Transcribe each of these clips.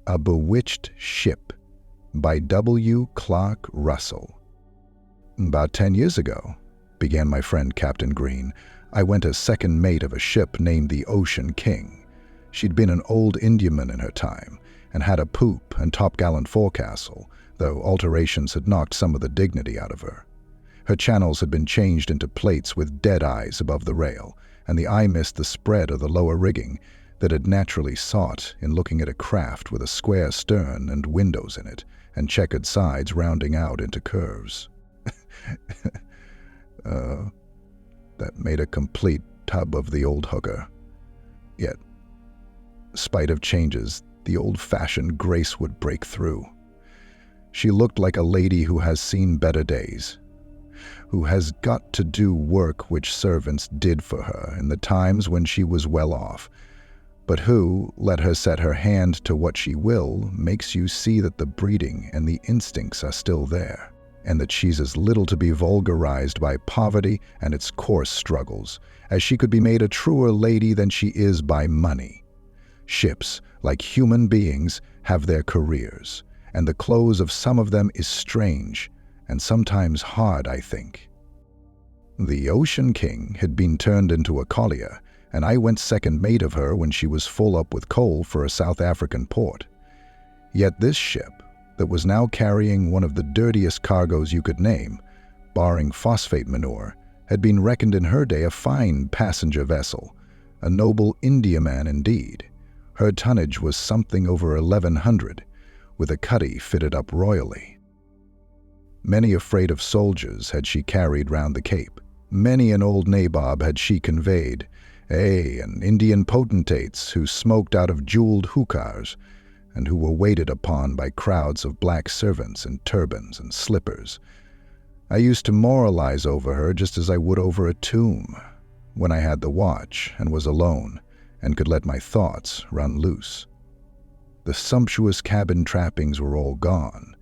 A Bewitched Ship by W. Clark Russell. About 10 years ago, began my friend Captain Green, I went as second mate of a ship named the Ocean King. She'd been an old Indiaman in her time and had a poop and topgallant forecastle, though alterations had knocked some of the dignity out of her. Her channels had been changed into plates with dead eyes above the rail, and the eye missed the spread of the lower rigging that had naturally sought in looking at a craft with a square stern and windows in it, and checkered sides rounding out into curves. That made a complete tub of the old hooker. Yet, spite of changes, the old-fashioned grace would break through. She looked like a lady who has seen better days, who has got to do work which servants did for her in the times when she was well off, but who, let her set her hand to what she will, makes you see that the breeding and the instincts are still there, and that she's as little to be vulgarized by poverty and its coarse struggles, as she could be made a truer lady than she is by money. Ships, like human beings, have their careers, and the close of some of them is strange, and sometimes hard, I think. The Ocean King had been turned into a collier, and I went second mate of her when she was full up with coal for a South African port. Yet this ship, that was now carrying one of the dirtiest cargoes you could name, barring phosphate manure, had been reckoned in her day a fine passenger vessel, a noble Indiaman indeed. Her tonnage was something over 1,100, with a cuddy fitted up royally. Many a freight of soldiers had she carried round the Cape. Many an old nabob had she conveyed, and Indian potentates who smoked out of jeweled hookahs, and who were waited upon by crowds of black servants in turbans and slippers. I used to moralize over her just as I would over a tomb, when I had the watch and was alone, and could let my thoughts run loose. The sumptuous cabin trappings were all gone,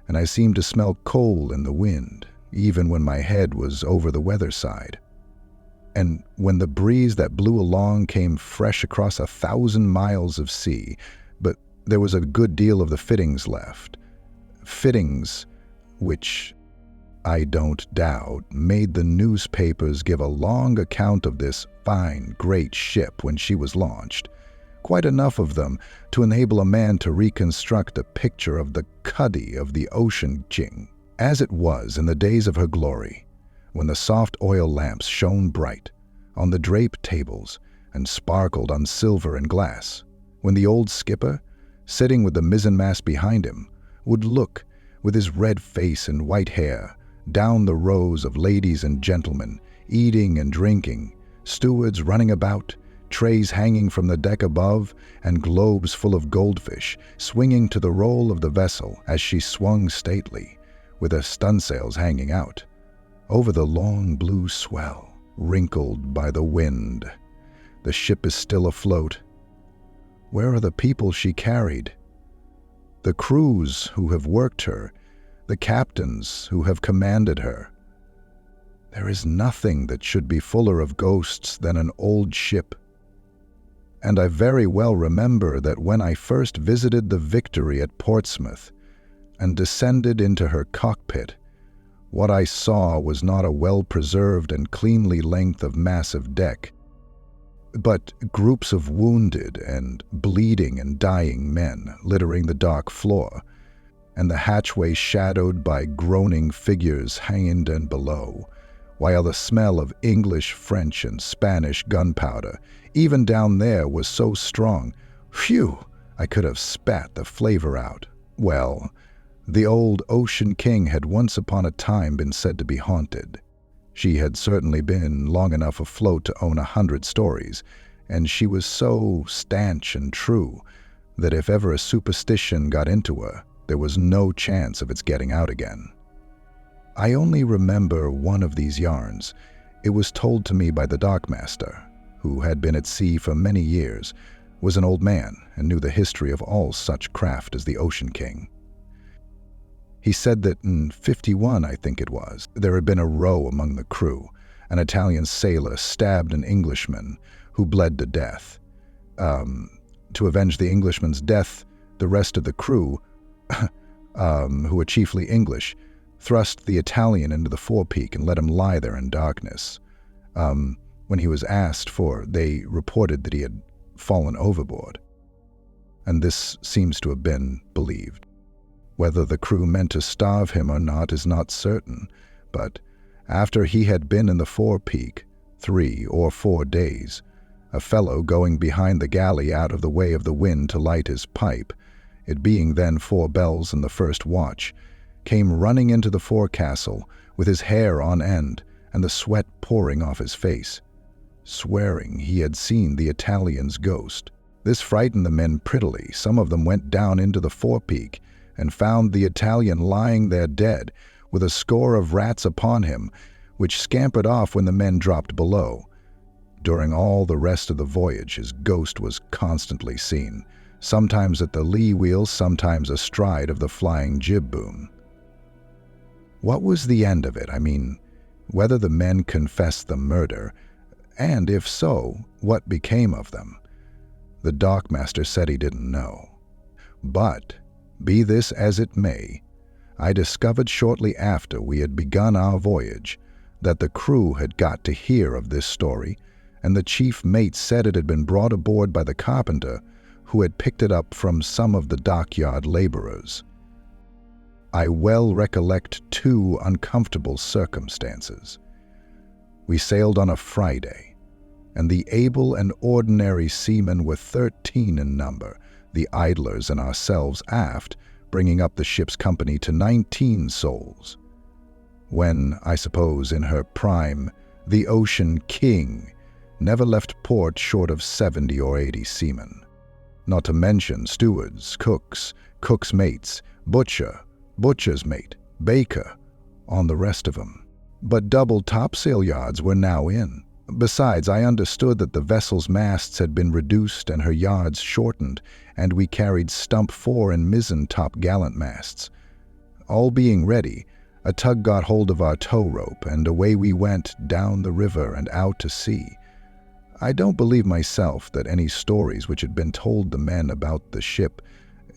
and I seemed to smell coal in the wind, even when my head was over the weather side. And when the breeze that blew along came fresh across 1,000 miles of sea, but there was a good deal of the fittings left. Fittings which, I don't doubt, made the newspapers give a long account of this fine, great ship when she was launched. Quite enough of them to enable a man to reconstruct a picture of the cuddy of the Ocean King, as it was in the days of her glory, when the soft oil lamps shone bright on the draped tables and sparkled on silver and glass, when the old skipper, sitting with the mizzenmast behind him, would look, with his red face and white hair, down the rows of ladies and gentlemen, eating and drinking, stewards running about, trays hanging from the deck above, and globes full of goldfish swinging to the roll of the vessel as she swung stately, with her stunsails hanging out, over the long blue swell, wrinkled by the wind. The ship is still afloat. Where are the people she carried? The crews who have worked her, the captains who have commanded her? There is nothing that should be fuller of ghosts than an old ship. And I very well remember that when I first visited the Victory at Portsmouth and descended into her cockpit, what I saw was not a well-preserved and cleanly length of massive deck, but groups of wounded and bleeding and dying men littering the dark floor, and the hatchway shadowed by groaning figures hanging and below, while the smell of English, French, and Spanish gunpowder, even down there, was so strong, phew, I could have spat the flavor out. Well, the old Ocean King had once upon a time been said to be haunted. She had certainly been long enough afloat to own 100 stories, and she was so stanch and true that if ever a superstition got into her, there was no chance of its getting out again. I only remember one of these yarns. It was told to me by the dockmaster, who had been at sea for many years, was an old man, and knew the history of all such craft as the Ocean King. He said that in '51, I think it was, there had been a row among the crew. An Italian sailor stabbed an Englishman who bled to death. To avenge the Englishman's death, the rest of the crew, who were chiefly English, thrust the Italian into the forepeak and let him lie there in darkness. When he was asked for, they reported that he had fallen overboard. And this seems to have been believed. Whether the crew meant to starve him or not is not certain, but after he had been in the forepeak 3 or 4 days, a fellow going behind the galley out of the way of the wind to light his pipe, it being then 4 bells in the first watch, came running into the forecastle with his hair on end and the sweat pouring off his face, swearing he had seen the Italian's ghost. This frightened the men prettily. Some of them went down into the forepeak and found the Italian lying there dead, with a score of rats upon him, which scampered off when the men dropped below. During all the rest of the voyage, his ghost was constantly seen, sometimes at the lee wheel, sometimes astride of the flying jib boom. What was the end of it? I mean, whether the men confessed the murder, and if so, what became of them? The dockmaster said he didn't know. But, be this as it may, I discovered shortly after we had begun our voyage that the crew had got to hear of this story, and the chief mate said it had been brought aboard by the carpenter, who had picked it up from some of the dockyard laborers. I well recollect 2 uncomfortable circumstances. We sailed on a Friday, and the able and ordinary seamen were 13 in number, the idlers and ourselves aft, bringing up the ship's company to 19 souls. When, I suppose, in her prime, the Ocean King never left port short of 70 or 80 seamen, not to mention stewards, cooks, cook's mates, butcher's mate, baker, on the rest of them. But double topsail yards were now in. Besides, I understood that the vessel's masts had been reduced and her yards shortened, and we carried stump 4 and mizzen top gallant masts. All being ready, a tug got hold of our tow rope, and away we went down the river and out to sea. I don't believe myself that any stories which had been told the men about the ship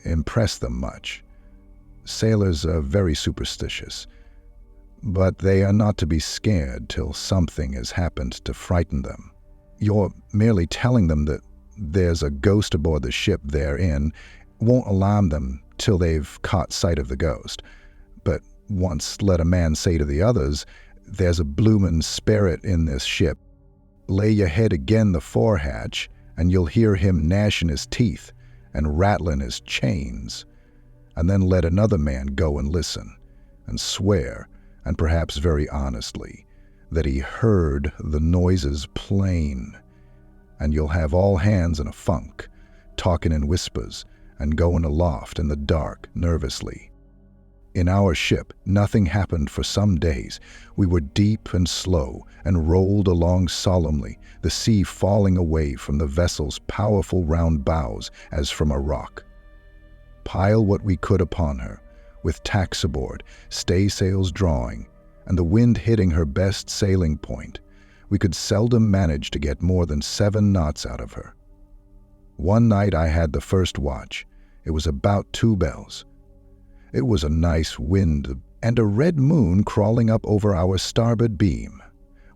impressed them much. Sailors are very superstitious, but they are not to be scared till something has happened to frighten them. You're merely telling them that there's a ghost aboard the ship they're in won't alarm them till they've caught sight of the ghost. But once let a man say to the others, "There's a bloomin' spirit in this ship," lay your head again the forehatch, and you'll hear him gnashing his teeth and rattling his chains. And then let another man go and listen, and swear, and perhaps very honestly, that he heard the noises plain, and you'll have all hands in a funk, talking in whispers, and going aloft in the dark nervously. In our ship, nothing happened for some days. We were deep and slow, and rolled along solemnly, the sea falling away from the vessel's powerful round bows as from a rock. Pile what we could upon her, with tacks aboard, staysails drawing, and the wind hitting her best sailing point, we could seldom manage to get more than 7 knots out of her. One night I had the first watch. It was about 2 bells. It was a nice wind and a red moon crawling up over our starboard beam.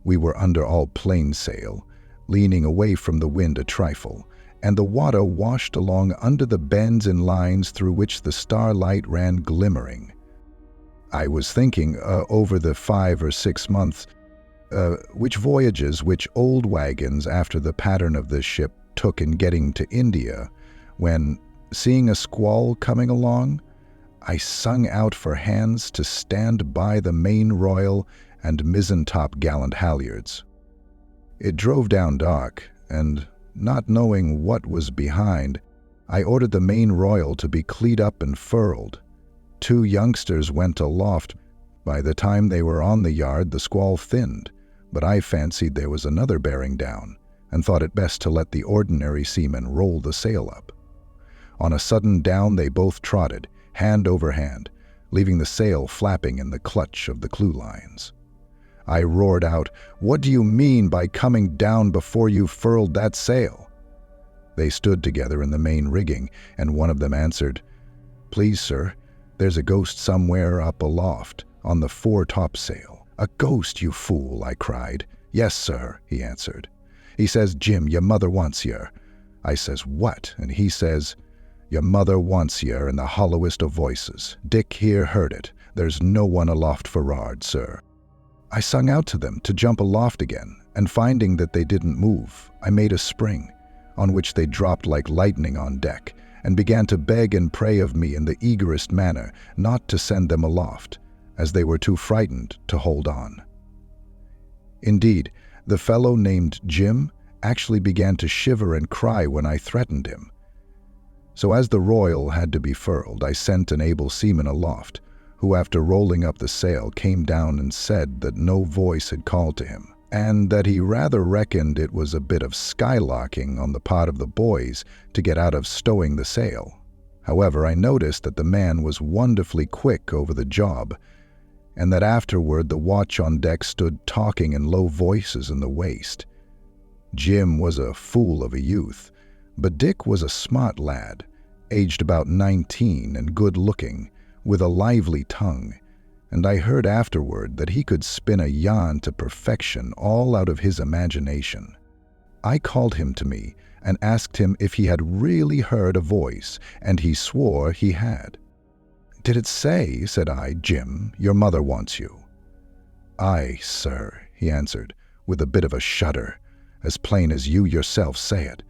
We were under all plain sail, leaning away from the wind a trifle, and the water washed along under the bends and lines through which the starlight ran glimmering. I was thinking over the 5 or 6 months, which voyages which old wagons after the pattern of this ship took in getting to India, when, seeing a squall coming along, I sung out for hands to stand by the main royal and mizzen-top gallant halyards. It drove down dark, and, not knowing what was behind, I ordered the main royal to be cleat up and furled. 2 youngsters went aloft. By the time they were on the yard, the squall thinned, but I fancied there was another bearing down, and thought it best to let the ordinary seamen roll the sail up. On a sudden down they both trotted, hand over hand, leaving the sail flapping in the clutch of the clewlines. I roared out, "What do you mean by coming down before you've furled that sail?" They stood together in the main rigging, and one of them answered, "Please, sir, there's a ghost somewhere up aloft, on the fore-topsail." "A ghost, you fool!" I cried. "Yes, sir," he answered. "He says, 'Jim, your mother wants yer.' I says, 'What?' And he says, 'Your mother wants yer,' in the hollowest of voices. Dick here heard it. There's no one aloft forrard, sir." I sung out to them to jump aloft again, and finding that they didn't move, I made a spring, on which they dropped like lightning on deck, and began to beg and pray of me in the eagerest manner not to send them aloft, as they were too frightened to hold on. Indeed, the fellow named Jim actually began to shiver and cry when I threatened him. So as the royal had to be furled, I sent an able seaman aloft, who after rolling up the sail came down and said that no voice had called to him, and that he rather reckoned it was a bit of skylarking on the part of the boys to get out of stowing the sail. However, I noticed that the man was wonderfully quick over the job, and that afterward the watch on deck stood talking in low voices in the waist. Jim was a fool of a youth, but Dick was a smart lad, aged about 19 and good-looking, with a lively tongue, and I heard afterward that he could spin a yarn to perfection all out of his imagination. I called him to me and asked him if he had really heard a voice, and he swore he had. "Did it say," said I, "'Jim, your mother wants you'?" "Aye, sir," he answered, with a bit of a shudder, "as plain as you yourself say it.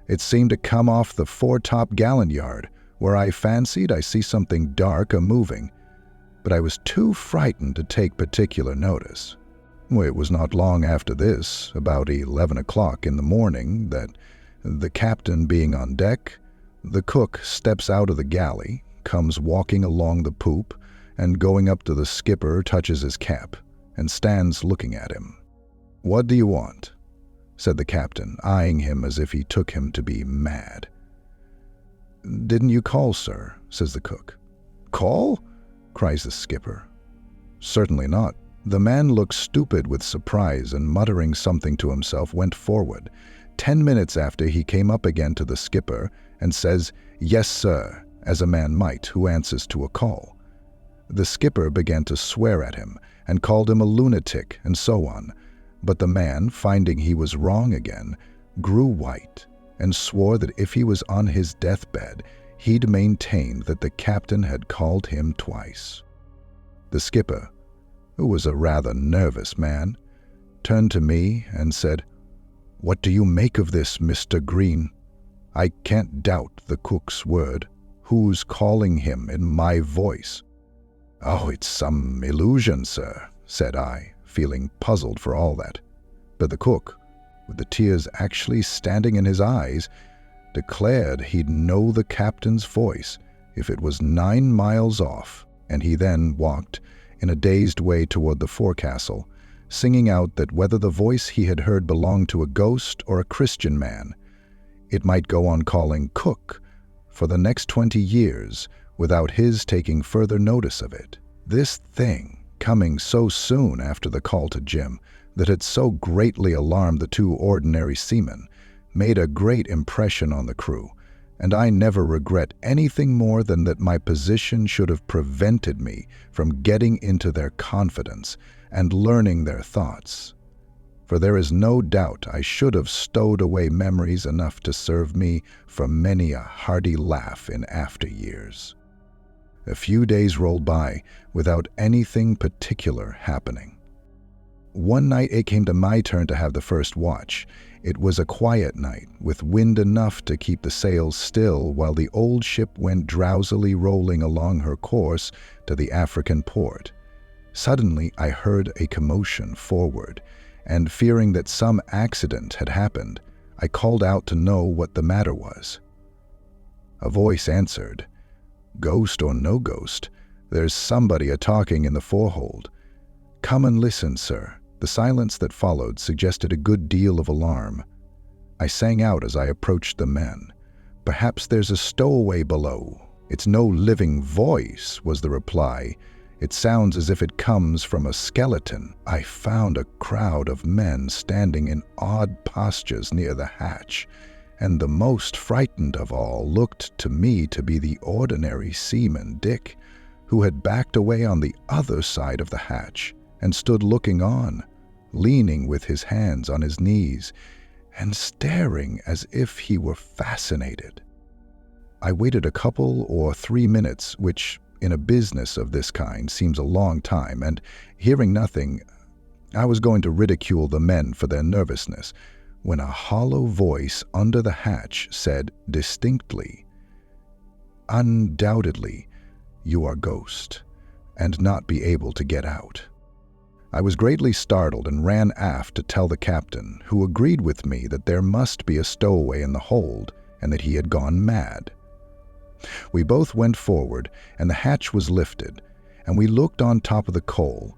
It seemed to come off the foretop gallant yard, where I fancied I see something dark a-moving, but I was too frightened to take particular notice. It was not long after this, about 11 o'clock in the morning, that, the captain being on deck, the cook steps out of the galley, comes walking along the poop, and going up to the skipper touches his cap, and stands looking at him. "What do you want?" said the captain, eyeing him as if he took him to be mad. "Didn't you call, sir?" says the cook. "Call?" cries the skipper. "Certainly not." The man looked stupid with surprise and muttering something to himself went forward. 10 minutes after he came up again to the skipper and says, "Yes, sir," as a man might who answers to a call. The skipper began to swear at him and called him a lunatic and so on, but the man, finding he was wrong again, grew white and swore that if he was on his deathbed, he'd maintain that the captain had called him twice. The skipper, who was a rather nervous man, turned to me and said, "What do you make of this, Mr. Green? I can't doubt the cook's word. Who's calling him in my voice?" "Oh, it's some illusion, sir," said I, feeling puzzled for all that. But the cook, with the tears actually standing in his eyes, declared he'd know the captain's voice if it was 9 miles off, and he then walked in a dazed way toward the forecastle, singing out that whether the voice he had heard belonged to a ghost or a Christian man, it might go on calling cook for the next 20 years without his taking further notice of it. This thing, coming so soon after the call to Jim, that had so greatly alarmed the 2 ordinary seamen, made a great impression on the crew, and I never regret anything more than that my position should have prevented me from getting into their confidence and learning their thoughts. For there is no doubt I should have stowed away memories enough to serve me for many a hearty laugh in after years. A few days rolled by without anything particular happening. One night it came to my turn to have the first watch. It was a quiet night, with wind enough to keep the sails still while the old ship went drowsily rolling along her course to the African port. Suddenly I heard a commotion forward, and fearing that some accident had happened, I called out to know what the matter was. A voice answered, "Ghost or no ghost, there's somebody a-talking in the forehold. Come and listen, sir." The silence that followed suggested a good deal of alarm. I sang out as I approached the men, "Perhaps there's a stowaway below." "It's no living voice," was the reply. "It sounds as if it comes from a skeleton." I found a crowd of men standing in odd postures near the hatch, and the most frightened of all looked to me to be the ordinary seaman Dick, who had backed away on the other side of the hatch and stood looking on, leaning with his hands on his knees and staring as if he were fascinated. I waited a couple or 3 minutes, which in a business of this kind seems a long time, and hearing nothing, I was going to ridicule the men for their nervousness, when a hollow voice under the hatch said distinctly, "Undoubtedly, you are Ghost, and not be able to get out." I was greatly startled and ran aft to tell the captain, who agreed with me that there must be a stowaway in the hold and that he had gone mad. We both went forward, and the hatch was lifted, and we looked on top of the coal,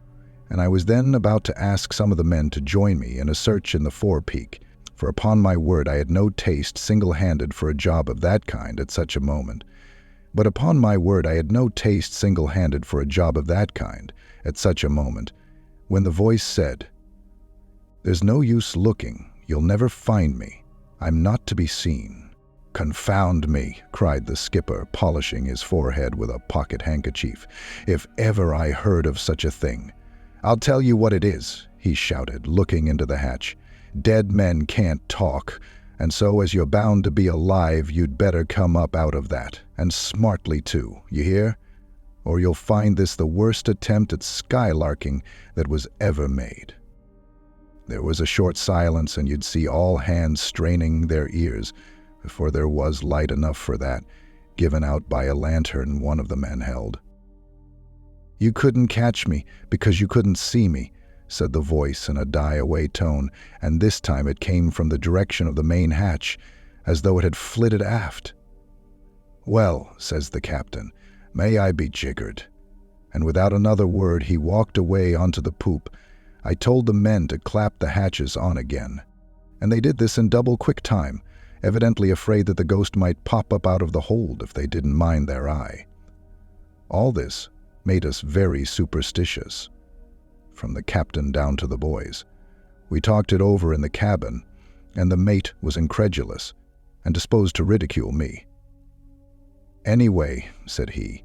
and I was then about to ask some of the men to join me in a search in the forepeak, for upon my word I had no taste single-handed for a job of that kind at such a moment. But upon my word I had no taste single-handed for a job of that kind at such a moment, when the voice said, "There's no use looking, you'll never find me. I'm not to be seen." "Confound me," cried the skipper, polishing his forehead with a pocket handkerchief, "if ever I heard of such a thing. I'll tell you what it is," he shouted, looking into the hatch. "Dead men can't talk, and so as you're bound to be alive, you'd better come up out of that, and smartly too, you hear? Or you'll find this the worst attempt at skylarking that was ever made." There was a short silence, and you'd see all hands straining their ears, for there was light enough for that, given out by a lantern one of the men held. "You couldn't catch me because you couldn't see me," said the voice in a die-away tone, and this time it came from the direction of the main hatch, as though it had flitted aft. "Well," says the captain, "may I be jiggered." And without another word he walked away onto the poop. I told the men to clap the hatches on again, and they did this in double quick time, evidently afraid that the ghost might pop up out of the hold if they didn't mind their eye. All this made us very superstitious, from the captain down to the boys. We talked it over in the cabin, and the mate was incredulous and disposed to ridicule me. "Anyway," said he,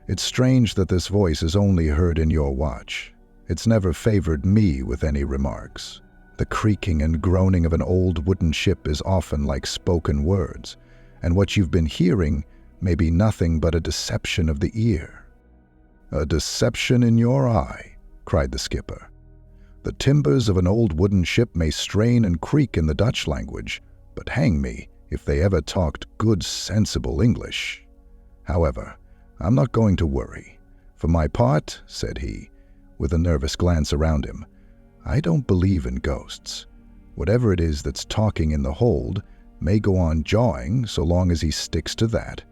"it's strange that this voice is only heard in your watch. It's never favored me with any remarks. The creaking and groaning of an old wooden ship is often like spoken words, and what you've been hearing may be nothing but a deception of the ear." "A deception in your eye," cried the skipper. "The timbers of an old wooden ship may strain and creak in the Dutch language, but hang me if they ever talked good sensible English. However, I'm not going to worry. For my part," said he, with a nervous glance around him, "I don't believe in ghosts. Whatever it is that's talking in the hold may go on jawing so long as he sticks to that.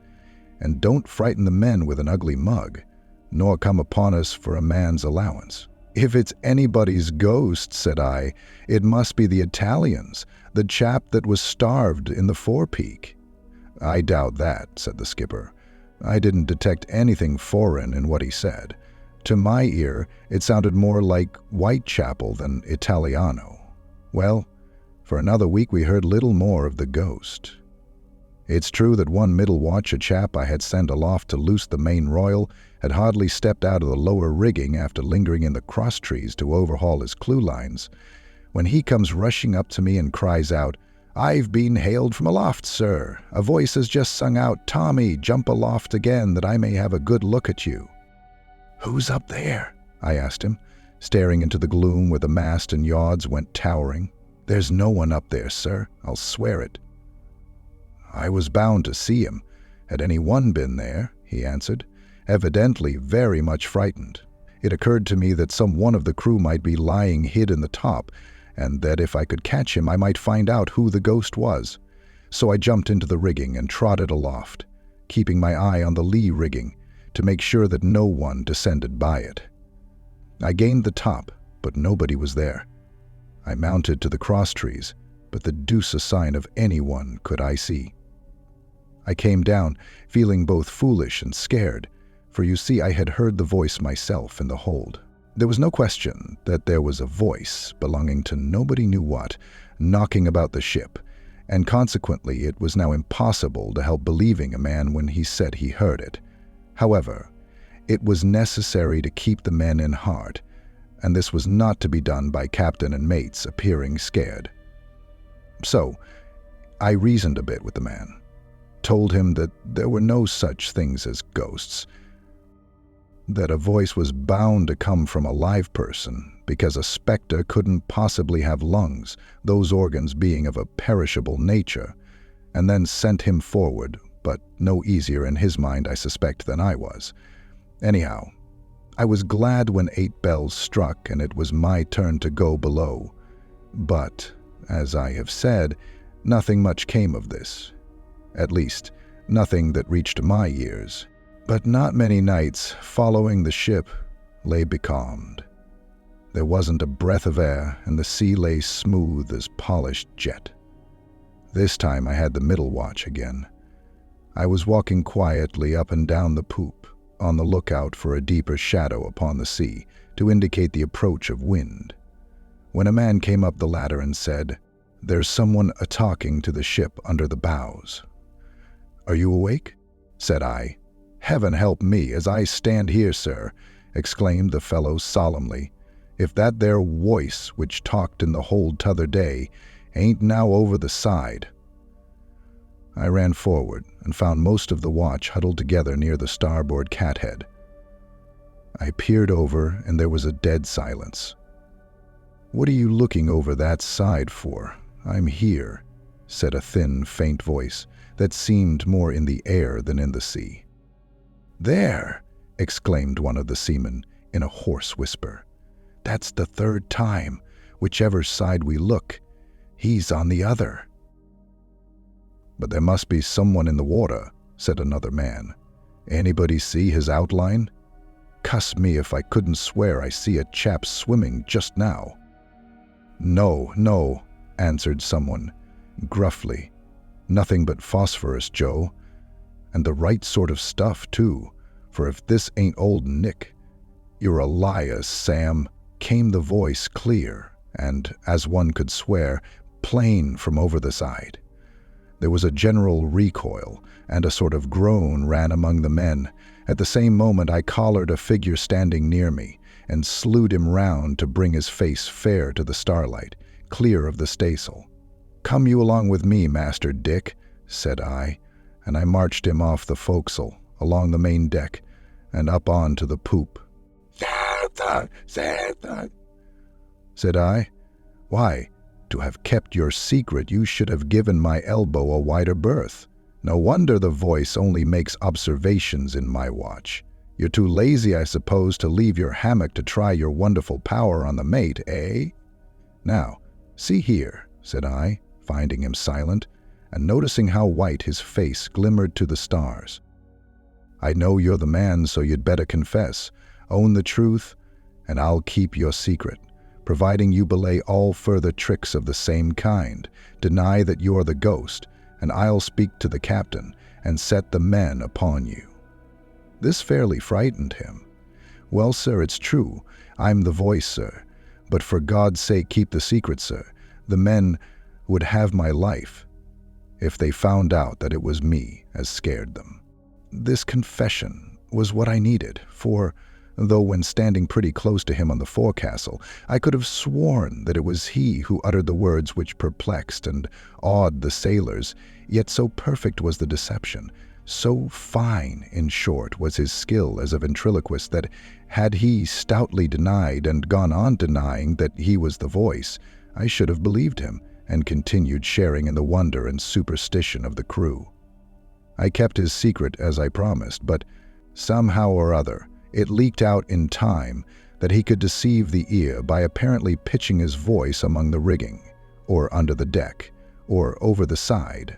And don't frighten the men with an ugly mug, nor come upon us for a man's allowance." "If it's anybody's ghost," said I, "it must be the Italian's, the chap that was starved in the forepeak." "I doubt that," said the skipper. I didn't detect anything foreign in what he said. To my ear, it sounded more like Whitechapel than Italiano. Well, for another week we heard little more of the ghost. It's true that one middle watch a chap I had sent aloft to loose the main royal had hardly stepped out of the lower rigging after lingering in the crosstrees to overhaul his clewlines, when he comes rushing up to me and cries out, "I've been hailed from aloft, sir. A voice has just sung out, 'Tommy, jump aloft again that I may have a good look at you.'" "Who's up there?" I asked him, staring into the gloom where the mast and yards went towering. "There's no one up there, sir. I'll swear it." "I was bound to see him. Had any one been there?" he answered, evidently very much frightened. It occurred to me that some one of the crew might be lying hid in the top, and that if I could catch him I might find out who the ghost was. So I jumped into the rigging and trotted aloft, keeping my eye on the lee rigging to make sure that no one descended by it. I gained the top, but nobody was there. I mounted to the crosstrees, but the deuce a sign of anyone could I see. I came down, feeling both foolish and scared, for you see I had heard the voice myself in the hold. There was no question that there was a voice belonging to nobody knew what, knocking about the ship, and consequently it was now impossible to help believing a man when he said he heard it. However, it was necessary to keep the men in heart, and this was not to be done by captain and mates appearing scared. So, I reasoned a bit with the man, told him that there were no such things as ghosts, that a voice was bound to come from a live person because a spectre couldn't possibly have lungs, those organs being of a perishable nature, and then sent him forward, but no easier in his mind, I suspect, than I was. Anyhow, I was glad when 8 bells struck and it was my turn to go below. But, as I have said, nothing much came of this. At least, nothing that reached my ears. But not many nights following the ship lay becalmed. There wasn't a breath of air, and the sea lay smooth as polished jet. This time I had the middle watch again. I was walking quietly up and down the poop, on the lookout for a deeper shadow upon the sea to indicate the approach of wind, when a man came up the ladder and said, "There's someone a-talking to the ship under the bows." "Are you awake?" said I. "Heaven help me as I stand here, sir," exclaimed the fellow solemnly, "if that there voice which talked in the hold t'other day ain't now over the side." I ran forward and found most of the watch huddled together near the starboard cathead. I peered over and there was a dead silence. "What are you looking over that side for? I'm here," said a thin, faint voice that seemed more in the air than in the sea. "There!" exclaimed one of the seamen in a hoarse whisper. "That's the 3rd time. Whichever side we look, he's on the other." "But there must be someone in the water," said another man. "Anybody see his outline? Cuss me if I couldn't swear I see a chap swimming just now." No," answered someone, gruffly. "Nothing but phosphorus, Joe. And the right sort of stuff, too, for if this ain't old Nick—" "You're a liar, Sam," came the voice clear, and, as one could swear, plain from over the side. There was a general recoil, and a sort of groan ran among the men. At the same moment I collared a figure standing near me, and slewed him round to bring his face fair to the starlight, clear of the staysail. "Come you along with me, Master Dick," said I, and I marched him off the forecastle, along the main deck, and up on to the poop. "Arthur, said I. "Why, to have kept your secret you should have given my elbow a wider berth. No wonder the voice only makes observations in my watch. You're too lazy, I suppose, to leave your hammock to try your wonderful power on the mate, eh? Now, see here," said I, finding him silent, and noticing how white his face glimmered to the stars. "I know you're the man, so you'd better confess. Own the truth, and I'll keep your secret, providing you belay all further tricks of the same kind. Deny that you're the ghost, and I'll speak to the captain and set the men upon you." This fairly frightened him. "Well, sir, it's true. I'm the voice, sir. But for God's sake keep the secret, sir. The men would have my life if they found out that it was me as scared them." This confession was what I needed, for, though when standing pretty close to him on the forecastle, I could have sworn that it was he who uttered the words which perplexed and awed the sailors, yet so perfect was the deception, so fine, in short, was his skill as a ventriloquist, that had he stoutly denied and gone on denying that he was the voice, I should have believed him and continued sharing in the wonder and superstition of the crew. I kept his secret as I promised, but somehow or other it leaked out in time that he could deceive the ear by apparently pitching his voice among the rigging, or under the deck, or over the side.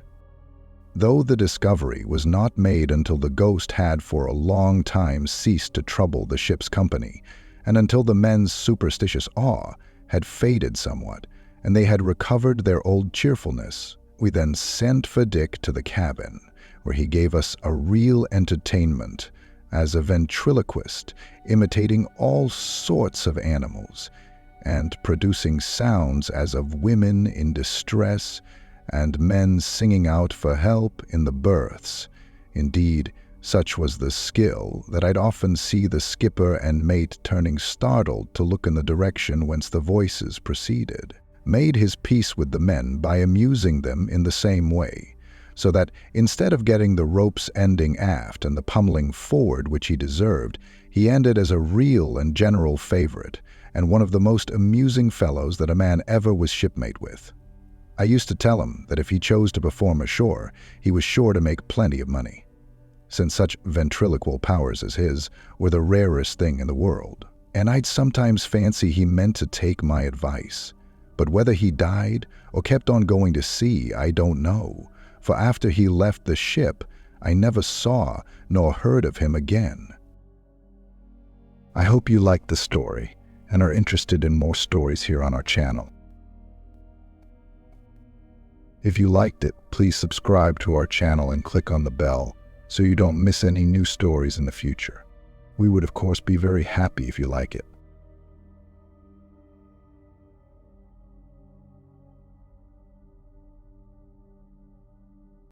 Though the discovery was not made until the ghost had for a long time ceased to trouble the ship's company, and until the men's superstitious awe had faded somewhat, and they had recovered their old cheerfulness, we then sent for Dick to the cabin, where he gave us a real entertainment as a ventriloquist, imitating all sorts of animals, and producing sounds as of women in distress, and men singing out for help in the berths. Indeed, such was the skill that I'd often see the skipper and mate turning startled to look in the direction whence the voices proceeded. Made his peace with the men by amusing them in the same way, so that instead of getting the ropes ending aft and the pummeling forward which he deserved, he ended as a real and general favorite, and one of the most amusing fellows that a man ever was shipmate with. I used to tell him that if he chose to perform ashore, he was sure to make plenty of money, since such ventriloquial powers as his were the rarest thing in the world. And I'd sometimes fancy he meant to take my advice. But whether he died or kept on going to sea, I don't know, for after he left the ship, I never saw nor heard of him again. I hope you liked the story and are interested in more stories here on our channel. If you liked it, please subscribe to our channel and click on the bell so you don't miss any new stories in the future. We would of course be very happy if you like it.